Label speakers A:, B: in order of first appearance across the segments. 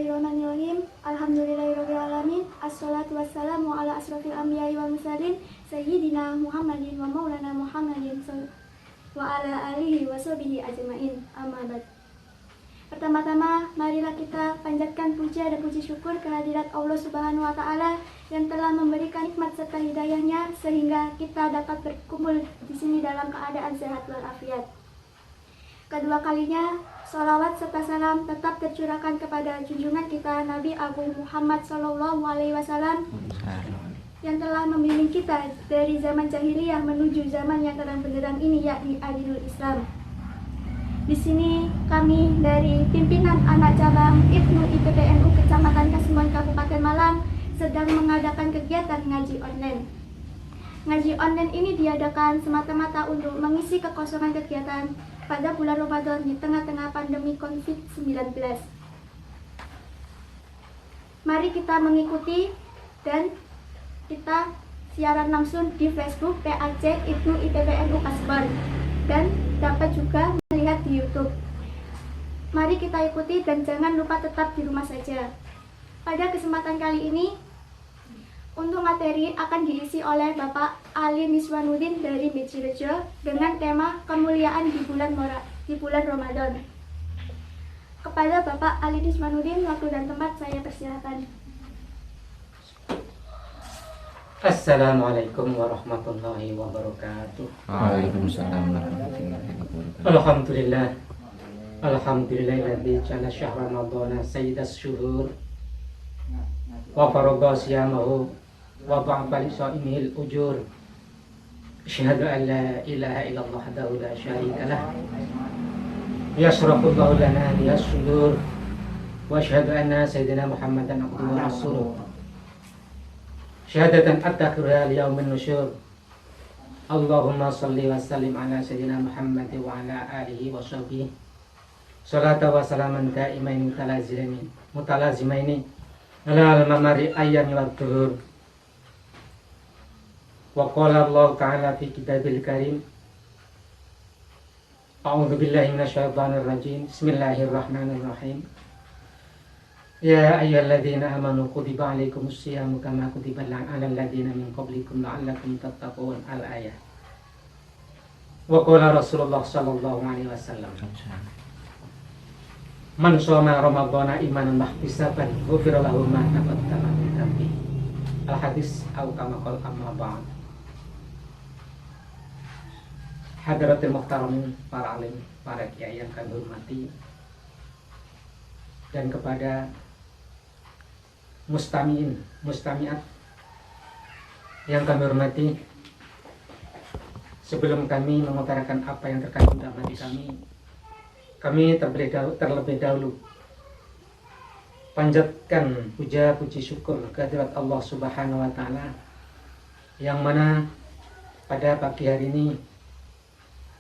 A: Bismillahirrahmanirrahim. Alhamdulillahirrahmanirrahim. Assalatu wassalamu ala asrafil anbiya'i wal mursalin Sayyidina Muhammadin wa maulana Muhammadin wa ala alihi wa sahbihi ajma'in. Amma ba'd. Pertama-tama, marilah kita panjatkan puja dan puji syukur kehadirat Allah Subhanahu wa Ta'ala yang telah memberikan nikmat serta hidayahnya sehingga kita dapat berkumpul di sini dalam keadaan sehat walafiat. Kedua kalinya, sholawat serta salam tetap tercurahkan kepada junjungan kita Nabi Agung Muhammad SAW yang telah membimbing kita dari zaman jahiliyah menuju zaman yang terang benderang ini, yakni Adilul Islam. Di sini kami dari pimpinan anak cabang IPNU IPPNU Kecamatan Kasemuan Kabupaten Malang sedang mengadakan kegiatan ngaji online. Ngaji online ini diadakan semata-mata untuk mengisi kekosongan kegiatan pada bulan Ramadan di tengah-tengah pandemi COVID-19. Mari kita mengikuti dan kita siaran langsung di Facebook PAC IPNU IPPNU Kasbar dan dapat juga melihat di YouTube. Mari kita ikuti dan jangan lupa tetap di rumah saja. Pada kesempatan kali ini, untuk materi akan diisi oleh Bapak Ali Miswanuddin dari Mejirejo dengan tema kemuliaan di bulan Ramadan. Kepada Bapak Ali Miswanuddin, waktu dan tempat saya persilakan.
B: Assalamualaikum warahmatullahi wabarakatuh.
C: Waalaikumsalam warahmatullahi wabarakatuh.
B: Alhamdulillah. Alhamdulillahilladzi ja'ala syahra ramadhana sayyidas syuhur wa farada siyamahu wa ba'da li sha'imil ujur. Asyhadu an la ilaha illallah wahdahu la syarika lah. Yashrafullahu lana bihas sudur wa asyhadu anna sayyidina Muhammadan abduhu wa rasuluh. Syahadatan at-takhira liyaumin nusyur. Allahumma salli wa sallim ala sayyidina Muhammad wa ala alihi wa sahbihi. Salata wa salaman da'imain mutalazimaini ala al-mamari ayyami wa dhuhur. Wa qala Allah ta'ala fi kitabil karim. A'udzu billahi minasyaitonir rajim. Bismillahirrahmanirrahim. Ya ayyuhalladzina amanu kutiba alaikumus syiyamu kama kutiba alal ladzina min qablikum la'allakum tattaqun. Al-ayah. Wa qala Rasulullah sallallahu alaihi wasallam, man shoma ramadhana imanan mahtisaban ghufira lahu ma taqaddama min dhanbi. Al-hadis atau kama qala amma ba'd. Hadratil muhtaramin, para alim, para kiai yang kami hormati, dan kepada mustami'in, mustami'at yang kami hormati, sebelum kami mengutarakan apa yang terkandung dalam hati kami terlebih dahulu panjatkan puja puji syukur kehadirat Allah Subhanahu wa Ta'ala, yang mana pada pagi hari ini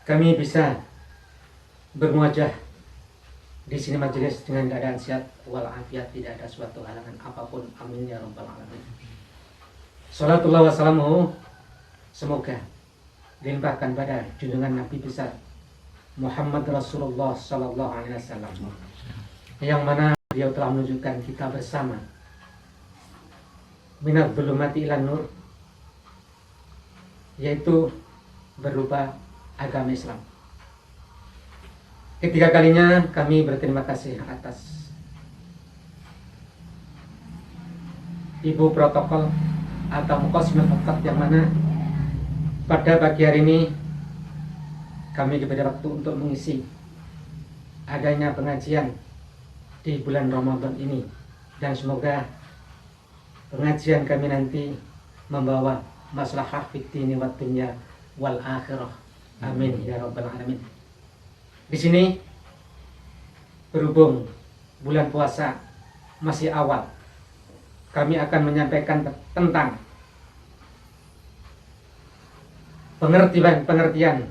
B: kami bisa bermuajah di sini majelis dengan keadaan sehat walafiat, tidak ada suatu halangan apapun. Amin ya rabbal alamin. Salatullah wassalamuhu, semoga dilimpahkan pada junjungan Nabi besar Muhammad Rasulullah sallallahu alaihi wasallam, yang mana beliau telah menunjukkan kita bersama minat dzulumati ilan nur, yaitu berupa agama Islam. Ketiga kalinya kami berterima kasih atas Ibu Protokol atau Muqasimul Fakat, yang mana pada pagi hari ini kami diberi waktu untuk mengisi adanya pengajian di bulan Ramadan ini, dan semoga pengajian kami nanti membawa maslahah fid dini wad dunya wal akhirah. Amin ya rabbal alamin. Di sini berhubung bulan puasa masih awal, kami akan menyampaikan tentang pengertian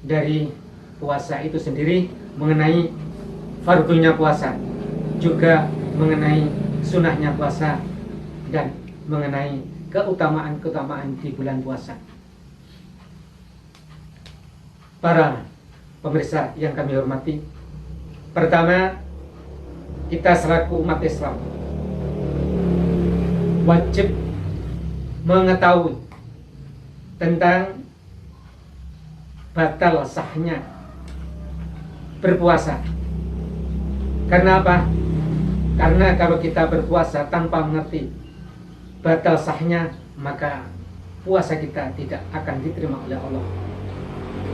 B: dari puasa itu sendiri, mengenai fardunya puasa, juga mengenai sunahnya puasa, dan mengenai keutamaan-keutamaan di bulan puasa. Para pemirsa yang kami hormati, pertama kita selaku umat Islam wajib mengetahui tentang batal sahnya berpuasa. Karena apa? Karena kalau kita berpuasa tanpa mengerti batal sahnya, maka puasa kita tidak akan diterima oleh Allah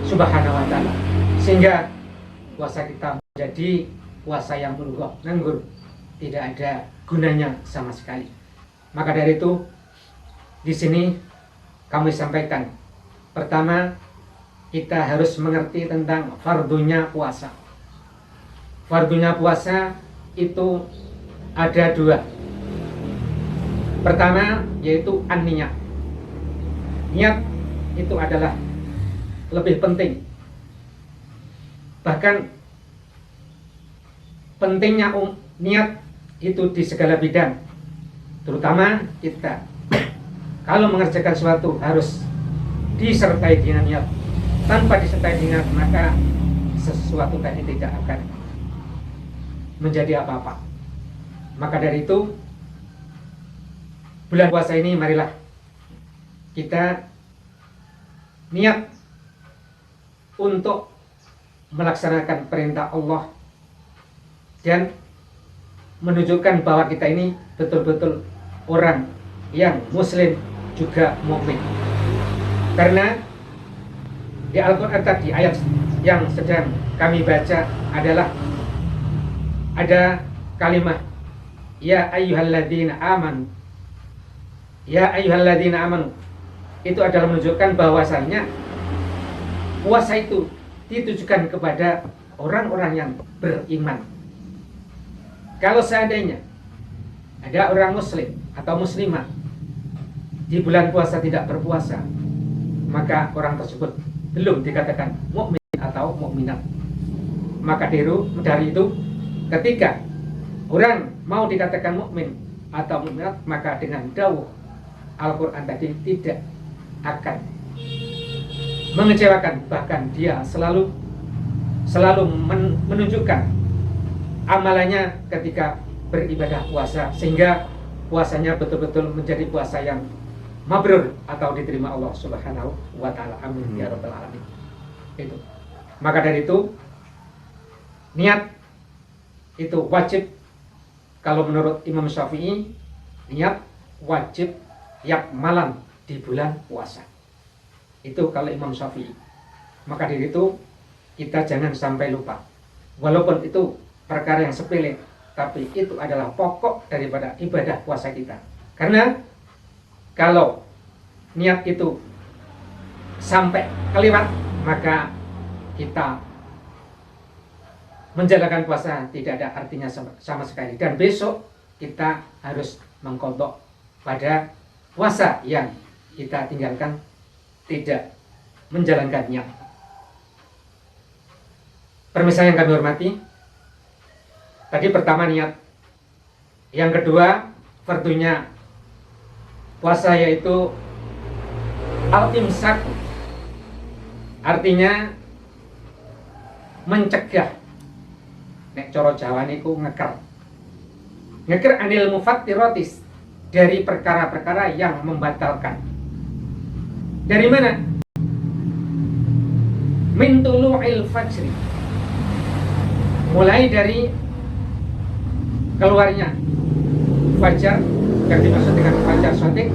B: Subhanahu wa ta'ala, sehingga puasa kita menjadi puasa yang mulghah, nganggur, tidak ada gunanya sama sekali. Maka dari itu di sini kami sampaikan, pertama, kita harus mengerti tentang fardunya puasa. Fardunya puasa itu ada dua. Pertama yaitu an-niyat. Niat itu adalah lebih penting. Bahkan pentingnya niat itu di segala bidang. Terutama kita kalau mengerjakan sesuatu harus disertai dengan niat. Tanpa disertai dengan maka sesuatu tadi tidak akan menjadi apa-apa. Maka dari itu bulan puasa ini marilah kita niat untuk melaksanakan perintah Allah dan menunjukkan bahwa kita ini betul-betul orang yang muslim juga mukmin. Karena di Al-Quran tadi ayat yang sedang kami baca adalah ada kalimat ya ayyuhalladzina amanu. Ya ayyuhalladzina amanu itu adalah menunjukkan bahwasannya puasa itu ditujukan kepada orang-orang yang beriman. Kalau seandainya ada orang muslim atau muslimah di bulan puasa tidak berpuasa, maka orang tersebut belum dikatakan mukmin atau mukminat. Maka dari itu ketika orang mau dikatakan mukmin atau mukminat, maka dengan dawuh Al-Quran tadi tidak akan mengecewakan, bahkan dia selalu menunjukkan amalannya ketika beribadah puasa, sehingga puasanya betul-betul menjadi puasa yang mabrur atau diterima Allah Subhanahu wa ta'ala. Amin ya rabbal alamin. Itu. Maka dari itu niat itu wajib. Kalau menurut Imam Syafi'i, niat wajib tiap malam di bulan puasa. Itu kalau Imam Syafi'i. Maka dari itu kita jangan sampai lupa. Walaupun itu perkara yang sepele, tapi itu adalah pokok daripada ibadah puasa kita. Karena kalau niat itu sampai kelewat, maka kita menjalankan puasa tidak ada artinya sama sekali. Dan besok kita harus mengqadha pada puasa yang kita tinggalkan, tidak menjalankannya. Permisal yang kami hormati, tadi pertama niat, yang kedua fardunya puasa yaitu al-imsak, artinya mencegah. Nek coro Jawa niku ngeker anil mufattirotis, dari perkara-perkara yang membatalkan. Dari mana? Min tulu'il fajri, mulai dari keluarnya fajar, yang dimaksud dengan fajar shadiq,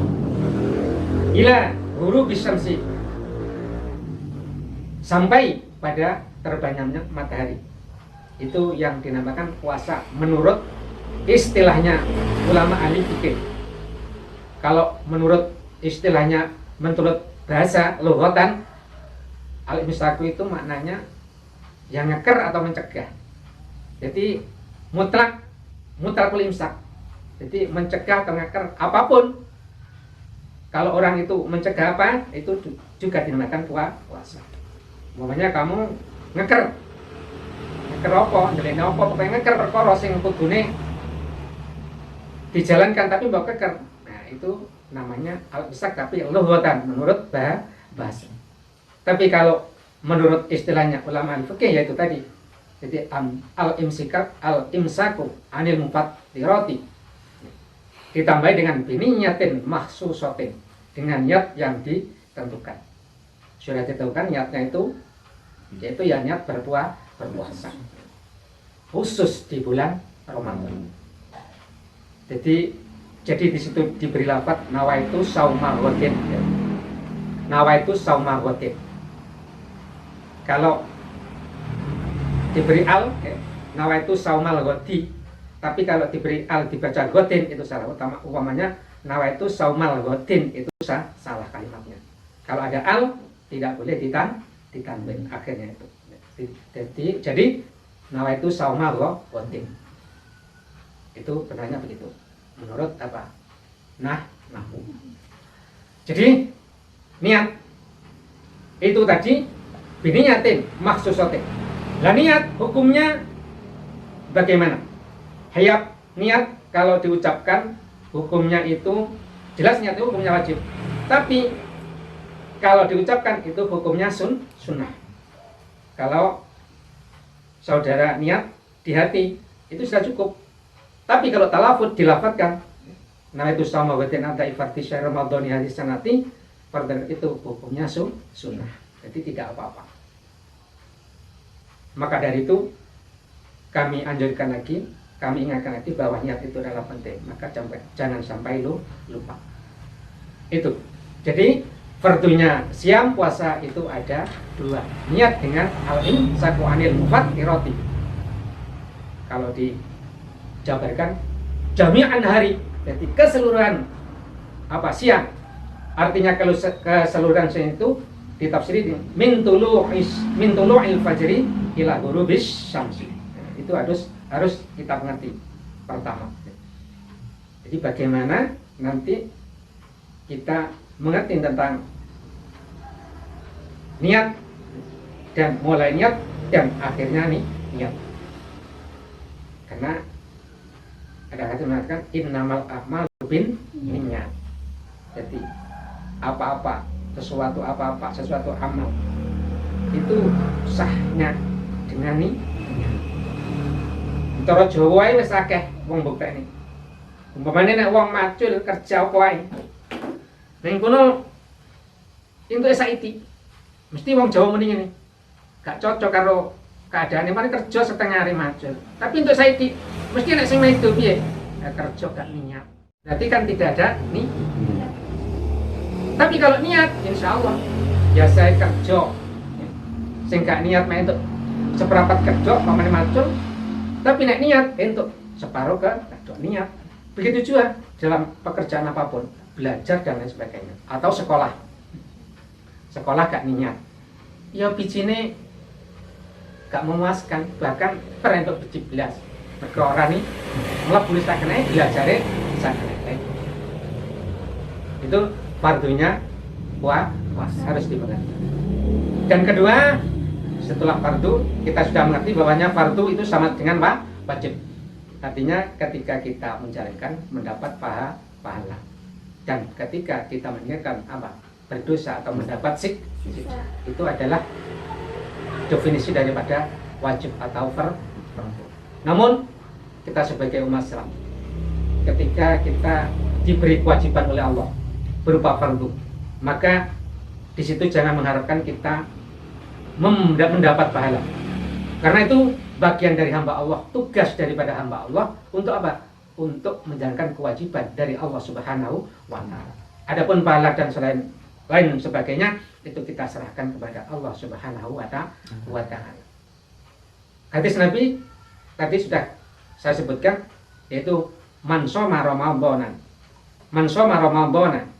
B: ila ghurubis syamsi, sampai pada terbenamnya matahari. Itu yang dinamakan puasa menurut istilahnya ulama ahli fikih. Kalau menurut istilahnya, menurut bahasa lughatan, al-imsaku itu maknanya yang ngeker atau mencegah. Jadi mutlakul imsak. Jadi mencegah atau ngeker apapun. Kalau orang itu mencegah apa, itu juga dinamakan puasa. Umpamanya kamu ngeker apa, ndelene apa, pokoknya ngeker perkara sing kudune dijalankan tapi mbok keker. Nah, itu namanya al-imsak tapi lughatan menurut bahasa. Tapi kalau menurut istilahnya ulama fikih yaitu tadi Jadi al-imsaku anil mufattirati ditambahi dengan biniyatin mahsusatin, dengan niat yang ditentukan. Sudah ditentukan niatnya itu, yaitu ya niat berpuasa khusus di bulan Ramadan. Jadi di situ diberi lafaz nawaitu sauma ghadin. Nawaitu sauma ghadin. Kalau diberi al, nawaitu saumal ghadi. Tapi kalau diberi al dibaca ghadin itu salah. Umpamanya nawaitu saumal ghadin itu salah kalimatnya. Kalau ada al tidak boleh ditanwin akhirnya itu. Jadi nawaitu saumal ghadin. Itu benarnya begitu. Menurut apa? Nahwu. Jadi niat itu tadi biniyatin mahsusatin. Lah niat hukumnya bagaimana? Hayat niat kalau diucapkan hukumnya itu jelas niat itu hukumnya wajib. Tapi kalau diucapkan itu hukumnya sunnah. Kalau saudara niat di hati itu sudah cukup. Tapi kalau talafut dilafadzkan, nah itu sama watin ada ifarti syair Ramadhani hadis sanati, pada itu hukumnya sunnah. Jadi tidak apa-apa. Maka dari itu kami anjurkan lagi, kami ingatkan lagi bahwa niat itu adalah penting. Maka jangan sampai lupa. Itu. Jadi fardunya siam puasa itu ada dua. Niat dengan al-imsaku anil mufattirati. Kalau dijabarkan jami'an hari, jadi keseluruhan siang. Artinya kalau keseluruhan siang itu ditafsiri min tulu'il fajri ila ghurubis syamsi. Itu harus kita mengerti pertama. Jadi bagaimana nanti kita mengerti tentang niat dan mulai niat dan akhirnya niat. Karena ada hadis mengatakan innamal a'malu bin niyyat. Jadi sesuatu amal itu sahnya dengan niat. Cara Jawa wis akeh wong mbukteni. Umpamane nek wong macul kerja apa wae. Ning kono entuk saiki. Mesti wong Jawa muni ngene. Gak cocok karo keadaane mari kerja setengah hari macul. Tapi untuk saiki mesti nek sing itu piye? Ya kerja gak niat. Berarti kan tidak ada niat. Tapi kalau niat insya Allah ya saya kerja. Sing gak niat main untuk seperempat kerja pamane macul. Tapi nek niat untuk separuh kerja niat. Begitu juga dalam pekerjaan apapun, belajar dan lain sebagainya, atau sekolah gak niat, ya bijine gak memuaskan, bahkan perentuk biji belas. Mereka orang ini mlebu sakene belajarnya sakene. Itu fardunya puasa harus dimengerti. Dan kedua, setelah fardu kita sudah mengerti bahwanya fardu itu sama dengan wajib. Artinya ketika kita menjalankan mendapat pahala. Dan ketika kita meninggalkan berdosa atau mendapat siksa, itu adalah definisi daripada wajib atau fardu. Namun kita sebagai umat Islam, ketika kita diberi kewajiban oleh Allah berupa fardu, maka di situ jangan mengharapkan kita mendapat pahala. Karena itu bagian dari hamba Allah, tugas daripada hamba Allah untuk apa? Untuk menjalankan kewajiban dari Allah Subhanahu wa Ta'ala. Adapun pahala dan lain sebagainya itu kita serahkan kepada Allah Subhanahu wa Ta'ala. Hadis Nabi tadi sudah saya sebutkan, yaitu man shoma Ramadanan. Man shoma Ramadanan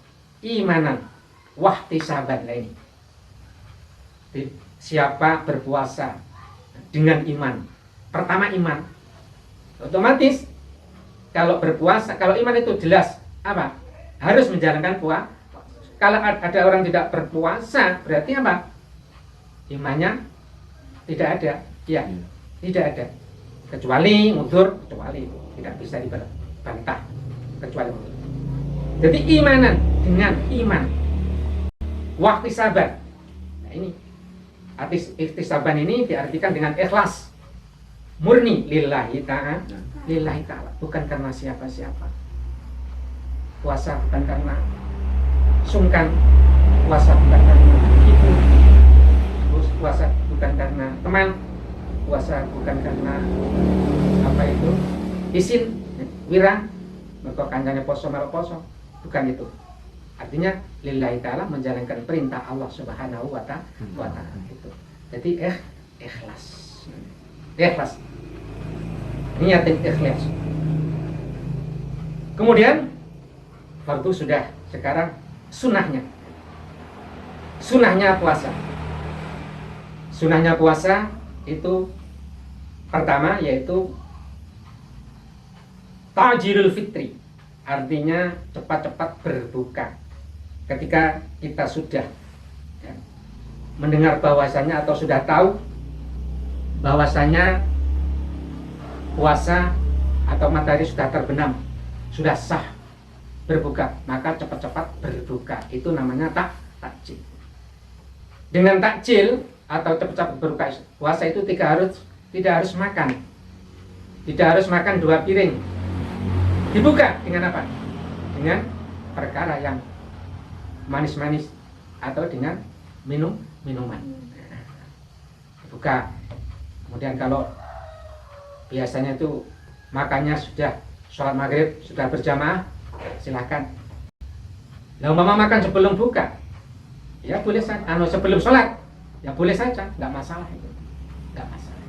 B: imanan wahtisaban lain. Siapa berpuasa dengan iman. Pertama iman. Otomatis kalau berpuasa, kalau iman itu jelas apa? Harus menjalankan puasa. Kalau ada orang tidak berpuasa, berarti apa? Imannya tidak ada. Ya, tidak ada. Kecuali mundur, kecuali tidak bisa dibantah. Kecuali mundur. Jadi imanan dengan iman. Waktu sabar. Nah ini. Artis ikhtisaban ini diartikan dengan ikhlas. murni lillahi ta'ala, lillahi ta'ala, bukan karena siapa-siapa. Puasa bukan karena sungkan, puasa bukan karena ibu, puasa bukan karena teman, puasa bukan karena apa itu isin, wirang, mereka kancane poso melo poso, bukan itu. Artinya lillahi ta'ala, menjalankan perintah Allah Subhanahu wa ta'ala itu. Jadi ikhlas. Ikhlas. Niatin ikhlas. Kemudian fardu sudah, sekarang sunahnya. Sunahnya puasa. Sunahnya puasa itu pertama yaitu ta'jilul fitri. Artinya cepat-cepat berbuka. Ketika kita sudah mendengar bahwasanya atau sudah tahu bahwasanya puasa atau matahari sudah terbenam, sudah sah berbuka, maka cepat-cepat berbuka. Itu namanya takjil. Dengan takjil atau cepat-cepat berbuka puasa itu tidak harus makan. Tidak harus makan 2 piring. Dibuka dengan apa? Dengan perkara yang manis-manis atau dengan minuman. Buka. Kemudian kalau biasanya itu makannya sudah sholat maghrib, sudah berjamaah, silakan. Nah, umpama makan sebelum buka, ya boleh saja. Sebelum sholat, ya boleh saja, nggak masalah itu, nggak masalah.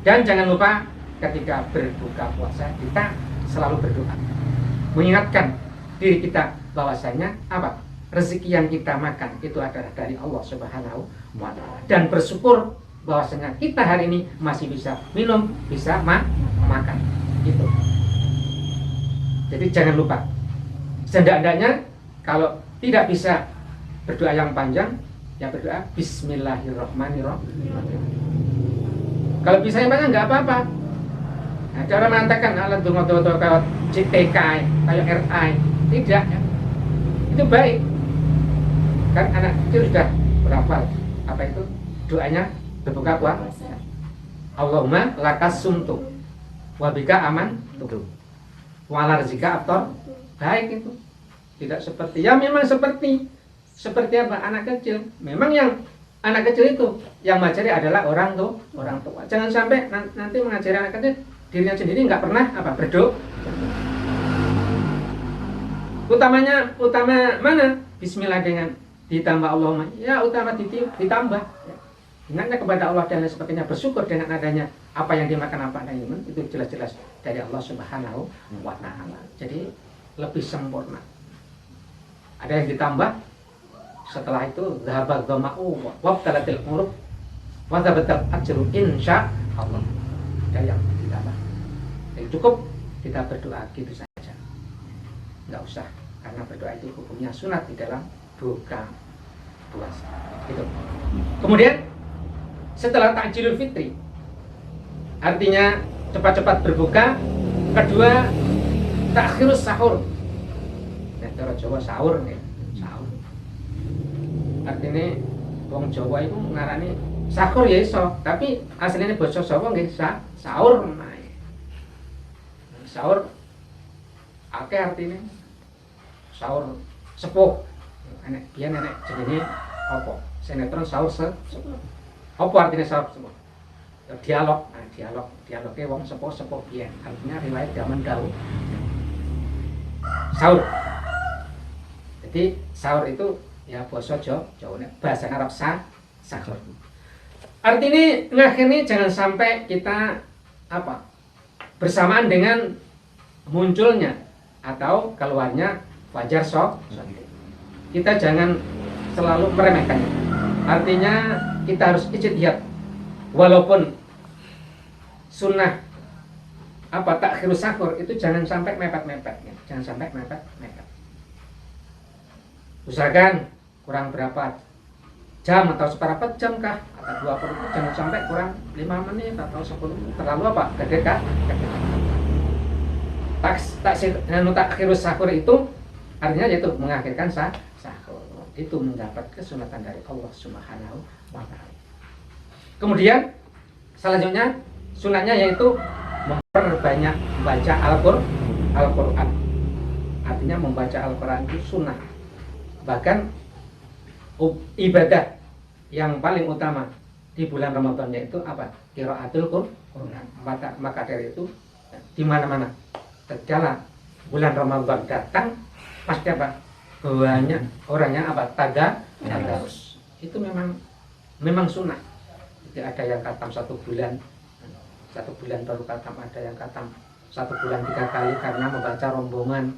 B: Dan jangan lupa ketika berbuka puasa kita selalu berdoa, mengingatkan diri kita bahwasanya apa? Rezeki yang kita makan itu adalah dari Allah Subhanahu wa ta'ala, dan bersyukur bahwasanya kita hari ini masih bisa minum, bisa makan gitu. Jadi jangan lupa, sehendak-hendaknya kalau tidak bisa berdoa yang panjang, ya berdoa Bismillahirrahmanirrahim. Kalau bisa yang panjang nggak apa-apa. Nah, cara mengatakan alat dongo-dongo kayak CTK, kayak RI, tidak ya. Itu baik. Kan anak kecil sudah berhafal apa itu doanya berbuka puasa. Allahumma lakas sumtu wabika aman tuh walar zika aftor. Baik itu. Tidak seperti ya, memang seperti apa anak kecil. Memang yang anak kecil itu yang mengajari adalah orang tua. Jangan sampai nanti mengajari anak kecil dirinya sendiri nggak pernah apa berdoa. Utama mana? Bismillah dengan ditambah Allahumma, ya utama ditambah. Ingatnya kepada Allah dan lain sebagainya, bersyukur dengan adanya apa yang dimakan, apa yang diminum, itu jelas-jelas dari Allah Subhanahu wa ta'ala. Jadi lebih sempurna. Ada yang ditambah, setelah itu zahabat dhama'u wabtalatil urub wa thabatal ajru insya Allah. Ada yang ditambah. Jadi cukup kita berdoa gitu saja, nggak usah, karena berdoa itu hukumnya sunat di dalam buka puasa gitu. Kemudian setelah takjilul fitri, artinya cepat-cepat berbuka. Kedua, takhirus sahur. Nah, cara Jawa sahur nih, sahur. Artinya wong Jawa itu ngarani sahur ya iso, tapi aslinya basa Jawa nggih sahur. Sahur akeh artinya sahur sepuh. Enek biyen enek jenenge apa? Sinetron sahur sepuh. Apa artinya sahur sepuh? Dialog. Nah, dialognya wong sepuh-sepuh biyen. Artinya riwayat zaman dahulu. Sahur. Jadi sahur itu ya basa Jawa, bahasa Arab sahur. Artinya akhirnya jangan sampai kita apa? Bersamaan dengan munculnya atau keluarnya fajar shadiq. Kita jangan selalu meremehkannya. Artinya kita harus ijtihad. Walaupun sunnah apa takhirus sahur itu jangan sampai mepet-mepet ya. Jangan sampai mepet-mepet. Usahakan kurang berapa jam atau seperempat jam kah atau 20 menit, jangan sampai kurang 5 menit atau 10 menit. Terlalu apa? Gede kah? Takhirus sahur itu artinya yaitu mengakhirkan sahur. Itu mendapat kesunatan dari Allah Subhanahu wa ta'ala. Kemudian selanjutnya Sunnahnya yaitu memperbanyak membaca Al-Quran. Artinya membaca Al-Quran itu sunnah. Bahkan ibadah yang paling utama di bulan Ramadan yaitu apa? Qiraatul Quran. Maka dari itu di mana-mana tatkala bulan Ramadan datang pasti apa? Banyak orangnya apa? Tadarus. Itu memang sunnah. Jadi ada yang khatam 1 bulan, 1 bulan baru khatam, ada yang khatam 1 bulan 3 kali karena membaca rombongan,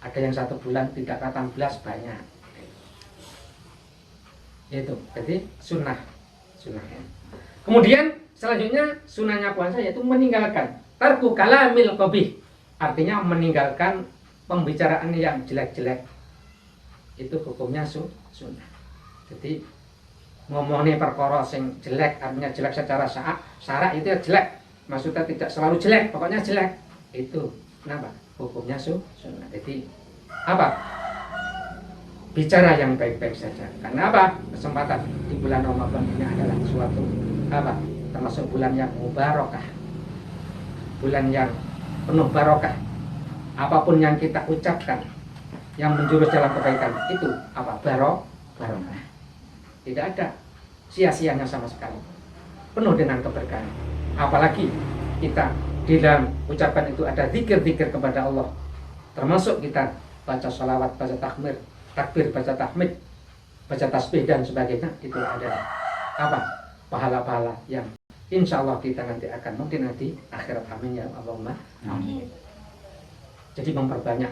B: ada yang 1 bulan tidak khatam belas, banyak. Itu jadi sunnah. Kemudian selanjutnya sunnahnya puasa yaitu meninggalkan tarku kalamil qabih, artinya meninggalkan pembicaraan yang jelek-jelek. Itu hukumnya sunnah. Jadi ngomongnya perkara sing jelek, artinya jelek secara syarak itu ya jelek. Maksudnya tidak selalu jelek, pokoknya jelek. Itu kenapa? Hukumnya sunnah. Jadi apa? Bicara yang baik-baik saja. Karena apa? Kesempatan di bulan Ramadan ini adalah suatu apa? Termasuk bulan yang mubarakah. Bulan yang penuh barokah. Apapun yang kita ucapkan yang menjurus dalam kebaikan itu apa? Barokah. Tidak ada sia-sianya sama sekali. Penuh dengan keberkahan. Apalagi kita di dalam ucapan itu ada zikir-zikir kepada Allah. Termasuk kita baca sholawat, baca takbir, baca tahmid, baca tasbih dan sebagainya. Itu ada apa? Pahala-pahala yang insya Allah kita nanti akan mungkin nanti akhirat. Amin ya Allahumma amin. Jadi memperbanyak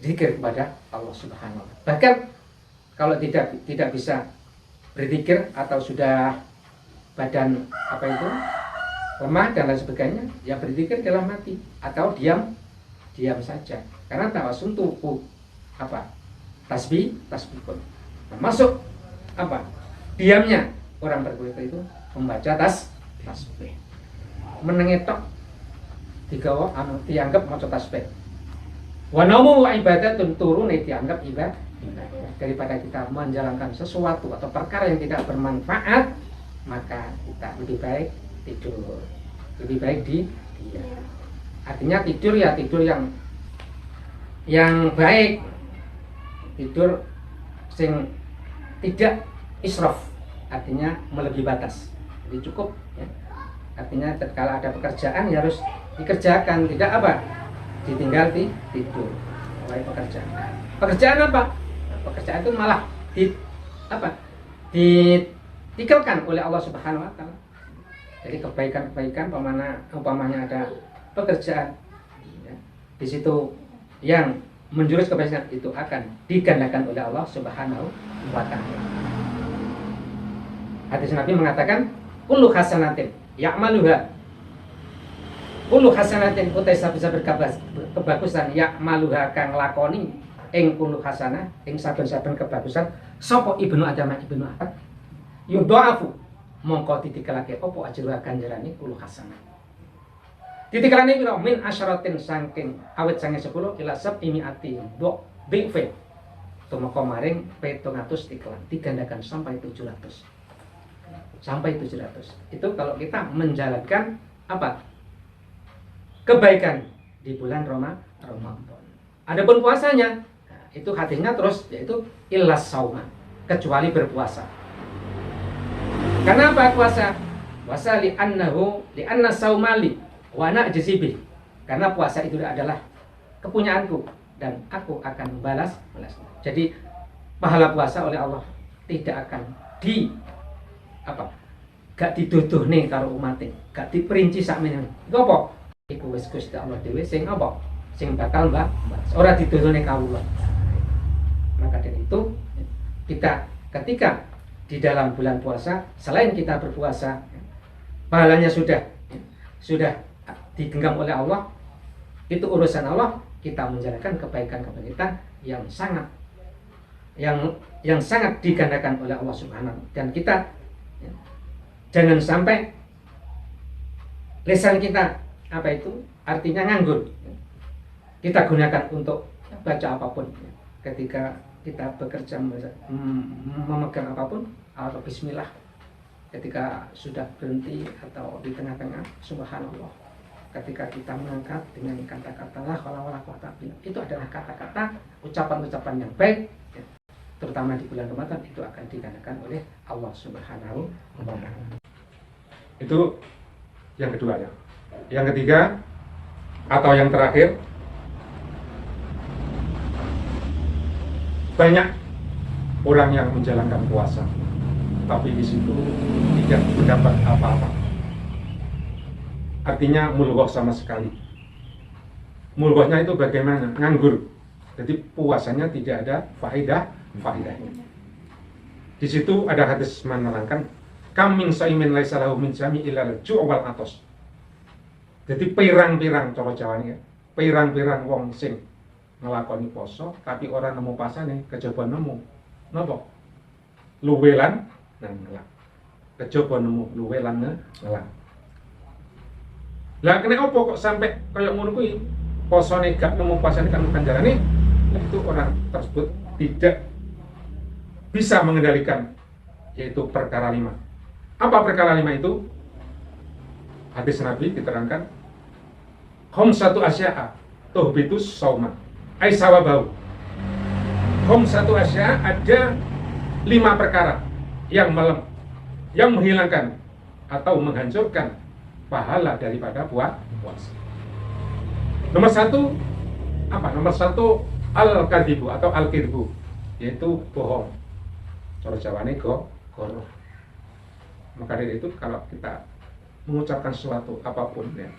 B: zikir kepada Allah Subhanahu wa Ta'ala. Bahkan kalau tidak bisa berzikir atau sudah badan apa itu lemah dan lain sebagainya, ya berzikir dalam hati atau diam saja. Karena tawasul tubuh apa? Tasbih pun. Termasuk apa? Diamnya orang berzikir itu membaca tasbih. Menengetok digawa dianggap maca tasbih. Wa naumu ibadatun turun dianggap ibadah. Daripada kita menjalankan sesuatu atau perkara yang tidak bermanfaat, maka kita lebih baik tidur, lebih baik diam. Artinya tidur ya tidur yang baik, tidur sing tidak israf, artinya melebihi batas. Jadi cukup ya. Artinya kalau ada pekerjaan ya harus dikerjakan, tidak apa ditinggal tidur. Mulai pekerjaan apa? Pekerjaan itu malah ditikelkan oleh Allah Subhanahu wa Ta'ala. Jadi kebaikan-kebaikan umpamanya ada pekerjaan ya, di situ yang menjurus kebaikan itu akan digandakan oleh Allah Subhanahu wa Ta'ala. Hadis Nabi mengatakan kullu hasanatin ya'maluha, kullu hasanatin utai bisa kebagusan ya'maluha kang lakoni ing kullu hasanah ing saben-saben kebagusan sapa ibnu Adam yudha'afu mongko titikelake apa ajra ganjarane kullu hasanah. Titikelane pira min asyaratin saking awit sange 10 ila sab'imiati dhi'fin tumeka maring 700 tikelan digandakan sampai 700. Itu kalau kita menjalankan apa? Kebaikan di bulan Ramadan. Adapun puasanya itu hadisnya terus yaitu illas sauma, kecuali berpuasa. Karena apa puasa? Puasa li'anna saumali wa ana ajzibi. Karena puasa itu adalah kepunyaanku dan aku akan membalas. Jadi pahala puasa oleh Allah tidak akan gak dituduh nih karo umatnya, gak diperinci sakmene. Iku apa? Iku wis Gusti Allah dhewe sing apa? Sing bakal balas. Ora dituduh ning kawula. Maka dari itu kita ketika di dalam bulan puasa, selain kita berpuasa, pahalanya sudah digenggam oleh Allah, itu urusan Allah. Kita menjalankan kebaikan yang sangat digandakan oleh Allah Subhanahu. Dan kita jangan sampai lisan kita artinya nganggur. Kita gunakan untuk baca apapun. Ketika kita bekerja memegang apapun, atau bismillah ketika sudah berhenti atau di tengah-tengah, subhanallah, ketika kita mengangkat dengan kata-kata la haula wala quwata illa billah, itu adalah kata-kata ucapan-ucapan yang baik, ya, terutama di bulan Ramadan, itu akan digandakan oleh Allah Subhanahu wa Ta'ala.
D: Itu yang kedua ya. Yang ketiga atau yang terakhir, banyak orang yang menjalankan puasa tapi di situ tidak mendapat apa-apa. Artinya mulghah sama sekali. Mulghahnya itu bagaimana? Nganggur. Jadi puasanya tidak ada faedahnya. Di situ ada hadis menerangkan kam min saimin laisa lahu min jami illa al-ju' wal atos. Jadi pirang-pirang cara Jawane, pirang-pirang wong sing ngelakoni poso tapi orang nemu pasane kejaba nemu napa? Luwelan nang ngelak. Kejaba nemu luwelan ngelak. Lah kena opo kok sampai kaya ngono kuwi? Posone gak nemu pasane kan ganjarane, itu orang tersebut tidak bisa mengendalikan yaitu perkara 5. Apa perkara 5 itu? Hadis Nabi diterangkan khamsatu asya'a tuhbitus shauma ai sawabau. Khamsatu asya'a, ada 5 perkara yang menghilangkan atau menghancurkan pahala daripada puasa. Nomor 1 apa? Nomor 1 al-kadhibu atau al-kirbu, yaitu bohong. Cara Jawane goroh. Maka dari itu kalau kita mengucapkan sesuatu apapun ya,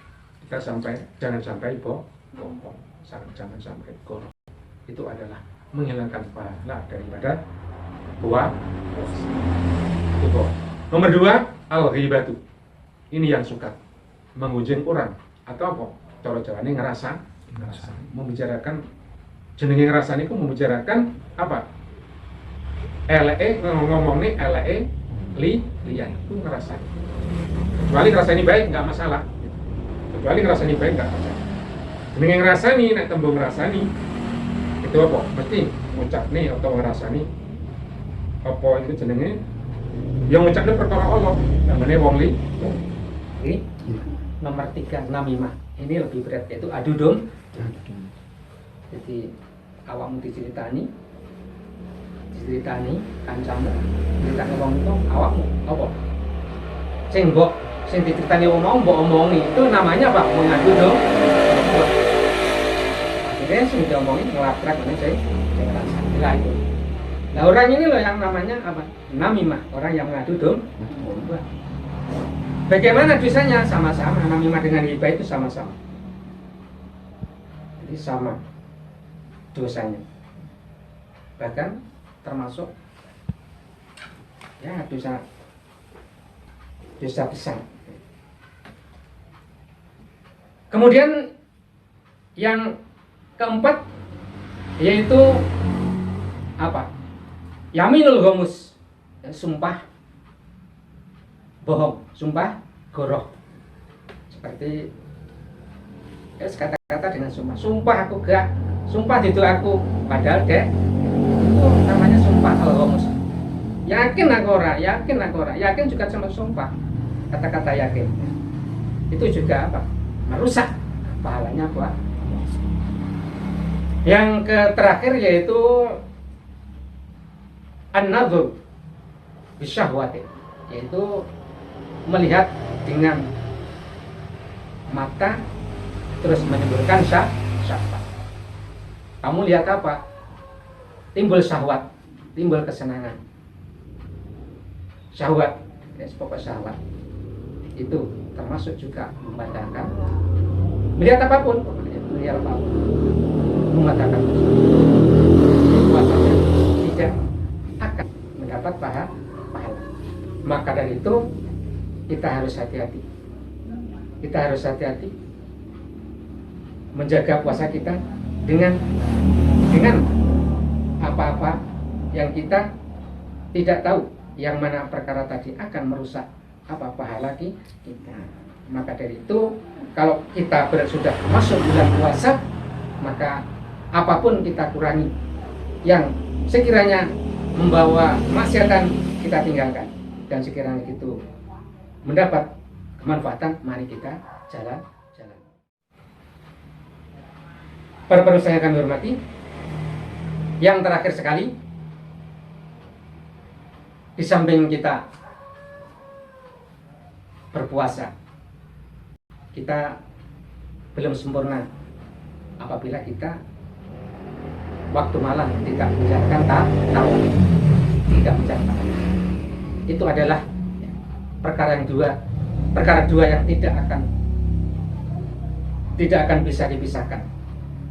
D: kita jangan sampai bohong, jangan sampai goroh. Itu adalah menghilangkan pahala daripada puasa. Itu. Nomor 2 al-ghibatu. Ini yang suka mengunjing orang atau apa? Cara Jawane ngerasa membicarakan, jenenge ngerasane iku membicarakan apa? Ngomong nih liyan itu ngerasani. Kecuali ngerasani baik nggak masalah. Kecuali ngerasani baik nggak masalah. Jenenge ngerasani, nek tembung ngerasani itu apa? Mesti ngucap nih atau ngerasani. Apa itu jenenge? Yang ngucapnya perkara Allah, namanya wong li.
B: Nomor 3 namimah. Ini lebih berat, yaitu adu domba. Jadi awakmu diceritani kancamu, diceritani wong itu awakmu apa? Sing diceritani wong mau mbok omongi, itu namanya apa? Mengadu domba. Akhirnya sing diomongin ngelabrak ngene sing ngerasa. Lah itu. Nah orang ini loh yang namanya apa? Namimah, orang yang mengadu domba. Bagaimana dosanya? Sama-sama. Namimah dengan hibah itu sama-sama. Jadi sama dosanya. Bahkan termasuk ya dosa besar. Kemudian yang keempat yaitu apa? Yaminul ghamus, sumpah bohong, sumpah goroh. Seperti kata-kata dengan sumpah aku gak, sumpah itu aku, padahal dek itu namanya sumpah al-ghamus. Yakin aku ora, yakin juga sama sumpah. Kata-kata yakin itu juga apa? Merusak pahalanya buat. Yang terakhir yaitu an-nadhur bisyahwati, yaitu melihat dengan mata terus menimbulkan syahwat. Kamu lihat apa? Timbul syahwat, timbul kesenangan. Syahwat, ya, pokok syahwat itu termasuk juga membatalkan. Melihat apapun, membatalkan puasanya tidak akan mendapat pahala. Maka dari itu kita harus hati-hati menjaga puasa kita dengan apa-apa yang kita tidak tahu, yang mana perkara tadi akan merusak apa pahala kita. Maka dari itu kalau kita sudah masuk bulan puasa, maka apapun kita kurangi yang sekiranya membawa maksiatan kita tinggalkan. dan sekiranya itu mendapat kemanfaatan, mari kita jalan. Para pemirsa yang kami hormati, yang terakhir sekali, di samping kita berpuasa, kita belum sempurna apabila kita waktu malam tidak menjalankan tarawih, tidak menjalankan tarawih. Itu adalah perkara dua yang tidak akan bisa dipisahkan.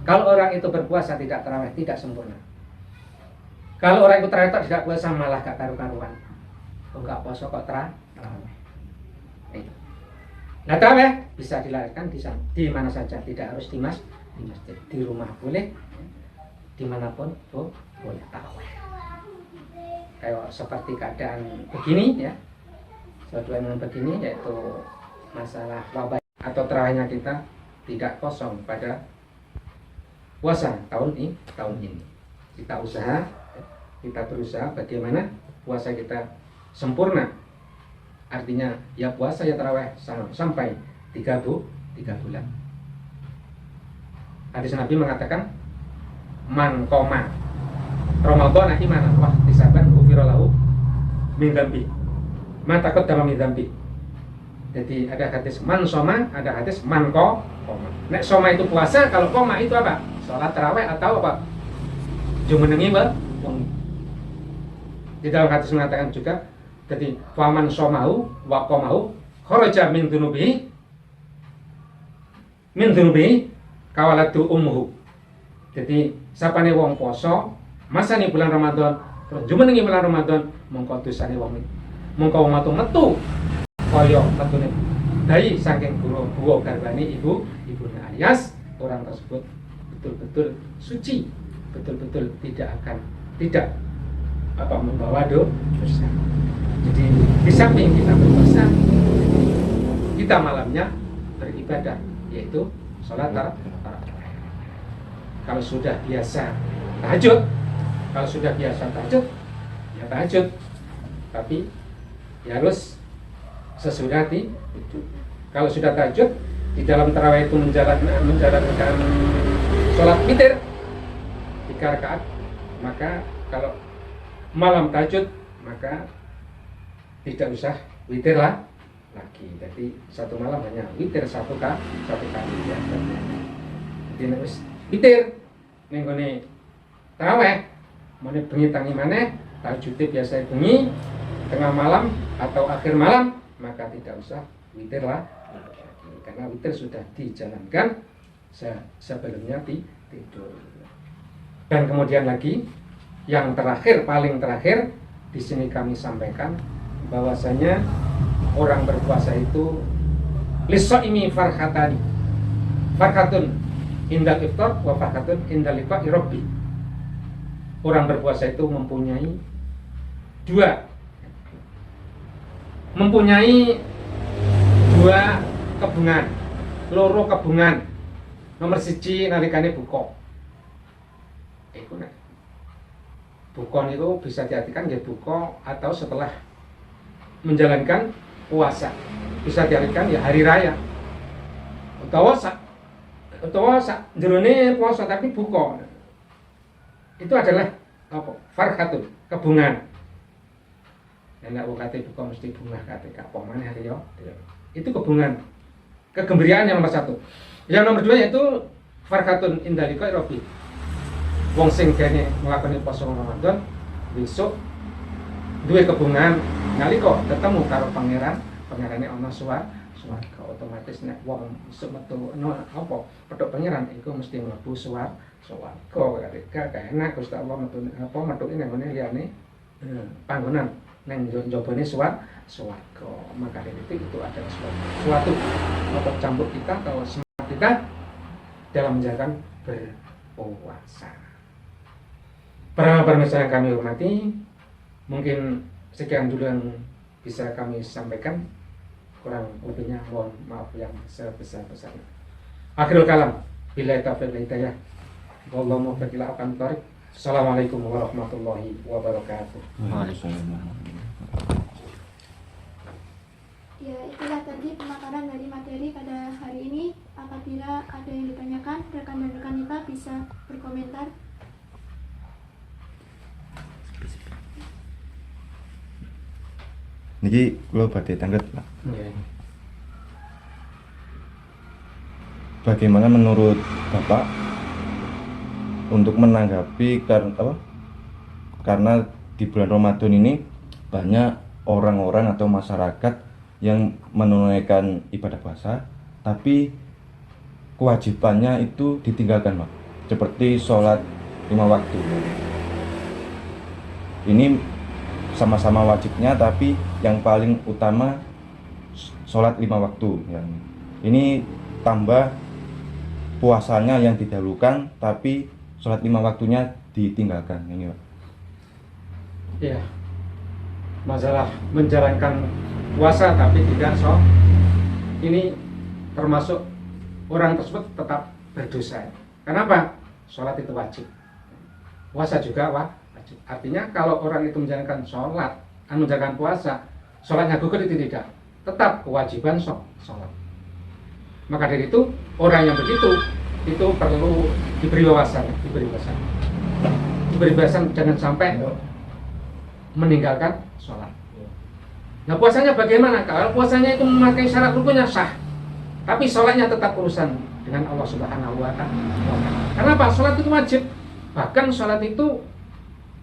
B: Kalau orang itu berpuasa tidak tarawih, tidak sempurna. Kalau orang itu tarawih tidak puasa, malah gak karu-karuan. Enggak puasa kok tarawih. Nah, tarawih bisa dilakukan di mana saja, tidak harus di masjid. Di rumah boleh, dimanapun boleh tarawih. Kayak seperti keadaan begini ya, sesuatu begini, yaitu masalah wabah atau tarawihnya kita tidak kosong pada puasa tahun ini. Kita berusaha bagaimana puasa kita sempurna. Artinya ya puasa ya tarawih sampai 3 bulan. Hadis Nabi mengatakan, man qoma Ramadan imanan wa ihtisaban ghufira lahu min dzambi ma taqaddama min dzambi. Jadi ada hadis man soma, ada hadis man qoma. Nek soma itu puasa, kalau qoma itu apa? Salat tarawih atau apa? Jumenengi wong. Di dalam hadis mengatakan juga, jadi faman somahu wa qamahu kharaja min dzunubihi kawalatu ummuhu. Jadi sapane wong poso masane bulan Ramadan terus jumenengi bulan Ramadan mongko dosane wong mongko wong metu kaya metune bayi saking buwa garbane ibune, alias orang tersebut betul-betul suci, betul-betul tidak membawa dosa. Jadi di samping kita berpuasa, kita malamnya beribadah, yaitu sholat tarawih. Kalau sudah biasa tahajud, ya tahajud. Tapi ya harus sesudah itu. Kalau sudah tahajud, di dalam tarawih itu menjalankan sholat witir 3 rakaat, maka kalau malam tahajud maka tidak usah witir lagi. Jadi satu malam hanya witir satu kali ya. Jadi harus witir ning gone tarawih, mene bengi tangi maneh, tahajud biasa bengi, tengah malam atau akhir malam, maka tidak usah witir lagi. Karena witir sudah dijalankan sebelumnya tidur. Dan kemudian lagi yang terakhir, paling terakhir, di sini kami sampaikan bahwasanya orang berpuasa itu lis-shaimi farhatani. Farhatun indal iftar wa farhatun indal liqa'i rabbi. Orang berpuasa itu mempunyai dua kebungan, loro kebungan. Nomor 1 nalikane buka. Iku nek buka itu bisa diartikan ya buka atau setelah menjalankan puasa. Bisa diartikan ya hari raya. Utawa jerone puasa tapi buka. Itu adalah apa? Farhatun, kebungan. Nek wong kate buka mesti bunga kate kapok maneh hari yo. Itu kebungan. Kegembiraan yang nomor 1. Yang nomor 2 yaitu farhatun indalika rabbi. Wong sing kene nglakoni puasa Ramadan besok duwe kebungan nalika ketemu karo pangerane ana swarga, otomatis nek wong besok metu apa pedhok pangeran iku mesti mlebu swarga. Ketika enak Gusti Allah metuke nang ngene liyane panggonan nang njabane swarga. Maka itu adalah suatu otot cambuk kita atau semangat kita dalam menjalankan berpuasa. Para pemirsa yang kami hormati, mungkin sekian dulu yang bisa kami sampaikan. Kurang lebihnya mohon maaf yang sebesar-besarnya. Akhirul kalam, billahi taufiq wal hidayah. Wallahu muwaffiq ila aqwamit thoriq. Assalamualaikum warahmatullahi wabarakatuh.
C: Waalaikumsalam.
A: Ya, itulah tadi pemaparan dari materi pada hari ini. Apabila ada yang ditanyakan, rekan dan rekan kita bisa berkomentar.
E: Niki kula badhe tanglet, Pak.
B: Ya.
E: Bagaimana menurut Bapak untuk menanggapi karena di bulan Ramadan ini banyak orang-orang atau masyarakat yang menunaikan ibadah puasa tapi kewajibannya itu ditinggalkan, Pak. Seperti sholat 5 waktu. Ini sama-sama wajibnya tapi yang paling utama sholat 5 waktu. Ini tambah puasanya yang didahulukan tapi sholat 5 waktunya ditinggalkan. Ini, Pak.
B: Ya, masalah menjalankan puasa tapi tidak sholat, ini termasuk orang tersebut tetap berdosa. Kenapa? Sholat itu wajib, puasa juga wajib. Artinya kalau orang itu menjalankan sholat, menjalankan puasa, sholatnya gugur itu tidak, tetap kewajiban sholat. Maka dari itu orang yang begitu itu perlu diberi wawasan, jangan sampai meninggalkan sholat. Nah, puasanya bagaimana? Kalau puasanya itu memakai syarat rukunnya sah, tapi sholatnya tetap urusan dengan Allah Subhanahu wa Ta'ala. Kenapa? Sholat itu wajib. Bahkan sholat itu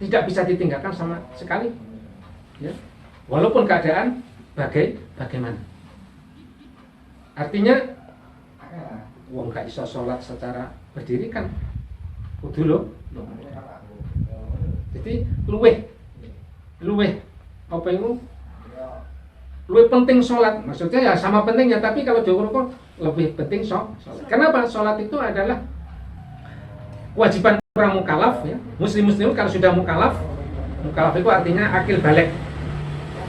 B: tidak bisa ditinggalkan sama sekali. Ya. Walaupun keadaan bagaimana. Artinya wong gak iso sholat secara berdiri kan kudu lho. Jadi luweh apa itu? Luweh penting sholat. Maksudnya ya sama pentingnya, tapi kalau jauh kok lebih penting sholat. Kenapa? Sholat itu adalah kewajiban orang mukallaf, ya. Muslim kalau sudah mukallaf itu artinya akil balik.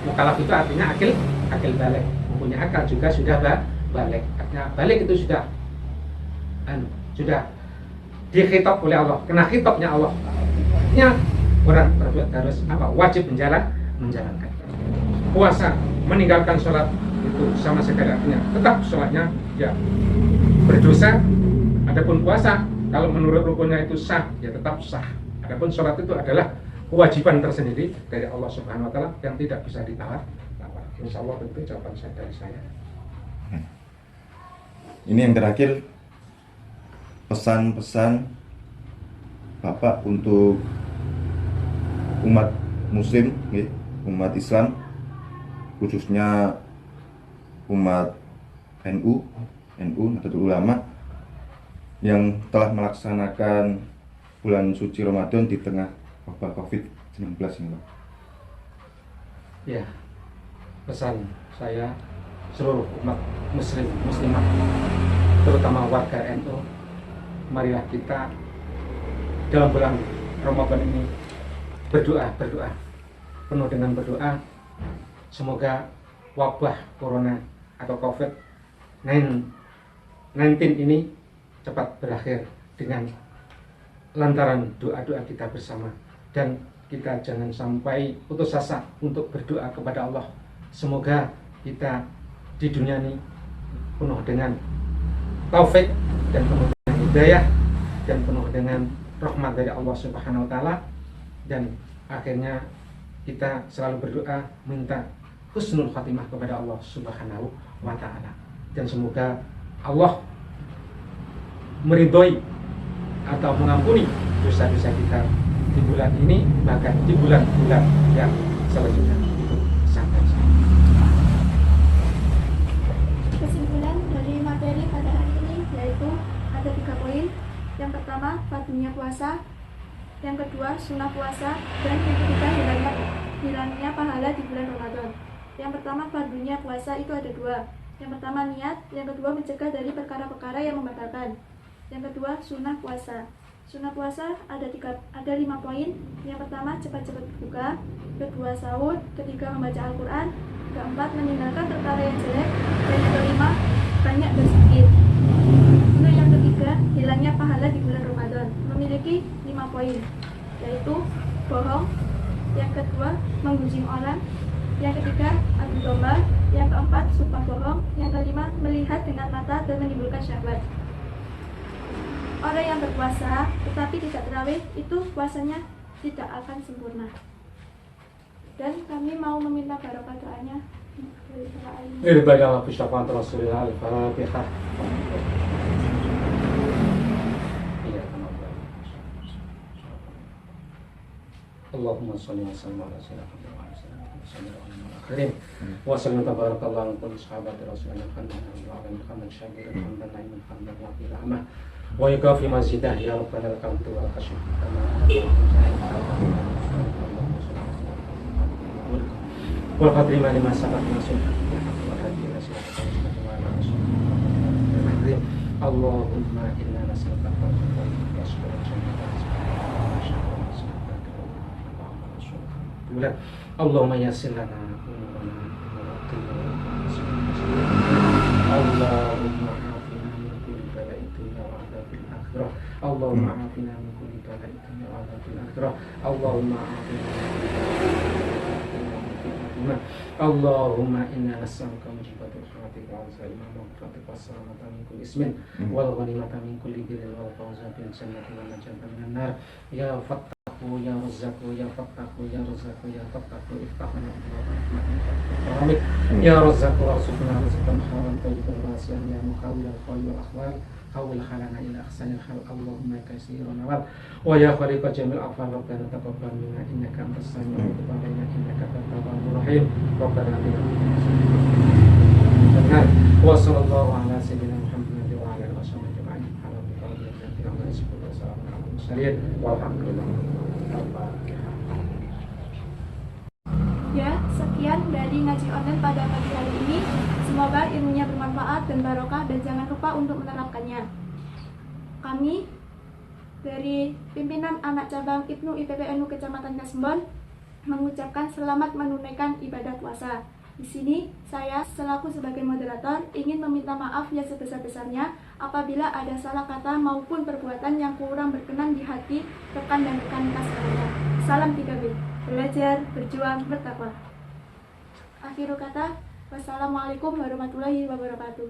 B: Mukallaf itu artinya akil balik. Mempunyai akal juga sudah balik. Artinya balik itu sudah dikhitab oleh Allah, kena khitabnya Allah. Artinya orang harus wajib menjalankan puasa, meninggalkan sholat itu sama sekali artinya tetap sholatnya ya berdosa. Adapun puasa kalau menurut rukunnya itu sah, ya tetap sah. Adapun sholat itu adalah kewajiban tersendiri dari Allah Subhanahu wa Ta'ala yang tidak bisa ditawar. Insya Allah itu jawaban saya dari saya.
E: Ini yang terakhir, pesan-pesan Bapak untuk umat muslim, umat Islam, khususnya umat NU, Nahdlatul Ulama yang telah melaksanakan bulan suci Ramadan di tengah wabah COVID-19 ini, Pak.
B: Ya, pesan saya seluruh umat muslimah, terutama warga NU, marilah kita dalam bulan Ramadan ini berdoa penuh dengan berdoa, semoga wabah corona atau COVID-19 ini cepat berakhir dengan lantaran doa-doa kita bersama, dan kita jangan sampai putus asa untuk berdoa kepada Allah. Semoga kita di dunia ini penuh dengan taufik dan penuh dengan hidayah dan penuh dengan rahmat dari Allah Subhanahu wa Ta'ala, dan akhirnya kita selalu berdoa minta husnul khatimah kepada Allah Subhanahu wa Ta'ala, dan semoga Allah meridhoi atau mengampuni dosa-dosa kita di bulan ini, bahkan di bulan-bulan yang selanjutnya. Sampai
A: Kesimpulan dari materi pada hari ini yaitu ada 3 poin. Yang pertama, fardunya puasa. Yang kedua, sunnah puasa. Dan yang ketiga, hilangnya pahala di bulan Ramadan. Yang pertama, fardunya puasa itu ada 2. Yang pertama, niat. Yang kedua, mencegah dari perkara-perkara yang membatalkan. Yang kedua, sunnah puasa. Sunnah puasa ada 5 poin. Yang pertama, cepat-cepat berbuka. Kedua, sahur. Ketiga, membaca Al-Quran. Keempat, meninggalkan perkara yang jelek. Dan yang kelima, banyak berzikir. Untuk yang ketiga, hilangnya pahala di bulan Ramadan, memiliki 5 poin, yaitu bohong. Yang kedua, menggunjing orang. Yang ketiga, adu domba. Yang keempat, sumpah bohong. Yang kelima, melihat dengan mata dan menimbulkan syahwat. Orang yang berpuasa tetapi tidak tarawih, itu puasanya tidak akan sempurna. Dan kami mau meminta barokah doanya.
B: Ibadah fi syafaat Rasulullah al-Fatihah. Allahumma sholli wa sallim ala sayyidina Muhammad wa sallim tabarakallahu wa sahabati Rasulullah Muhammad syabiran hamdan naiman hamdan wa rahmah wa yukafi mazidah ya rabbana lakal hamdu wa lakal syukru wal qadri ma lima sabaq nasib wa hadi Allahumma inna nas'aluka al-fawza wa shukra Allahumma yassir lana umurana Allahumma afina min kulli bala'in dunya wa adzabil akhirah Allahumma afina min kulli bala'in dunya wa adzabil akhirah Allahumma afina Allahumma inna nas'aluka mujibatul rahmatika wa zalimah maghfiratika wa salamata min kulli ismin wal ghanimata min kulli birrin wal fawza bil jannati wal najata minan nar ya fattahu ya razzaku ya fattahu ya razzaku ya fattahu iftahna rahmatik ya razzaku warzuqna rizqan halalan tayyiban wasi'an ya muqawwil al-qawl wal ahwal hawil halana ila ahsanil hal Allahumma katsirun awal wa ya khaliqa jamil afal rabbana taqabbal minna innaka antas samiul alim innaka tawwabur rahim rabbana atina wa sallallahu ala sayyidina Muhammad wa ala alihi wasallam ajma'in walhamdulillah.
A: Ya, sekian dari ngaji online pada pagi hari ini. Semoga ilmunya bermanfaat dan barokah dan jangan lupa untuk menerapkannya. Kami dari pimpinan anak cabang Ibnu IPPNU Kecamatan Kasembon mengucapkan selamat menunaikan ibadah puasa. Di sini saya selaku sebagai moderator ingin meminta maaf yang sebesar-besarnya apabila ada salah kata maupun perbuatan yang kurang berkenan di hati rekan dan rekan sekalian. Salam 3B, belajar, berjuang, bertakwa. Akhirul kata, wassalamualaikum warahmatullahi wabarakatuh.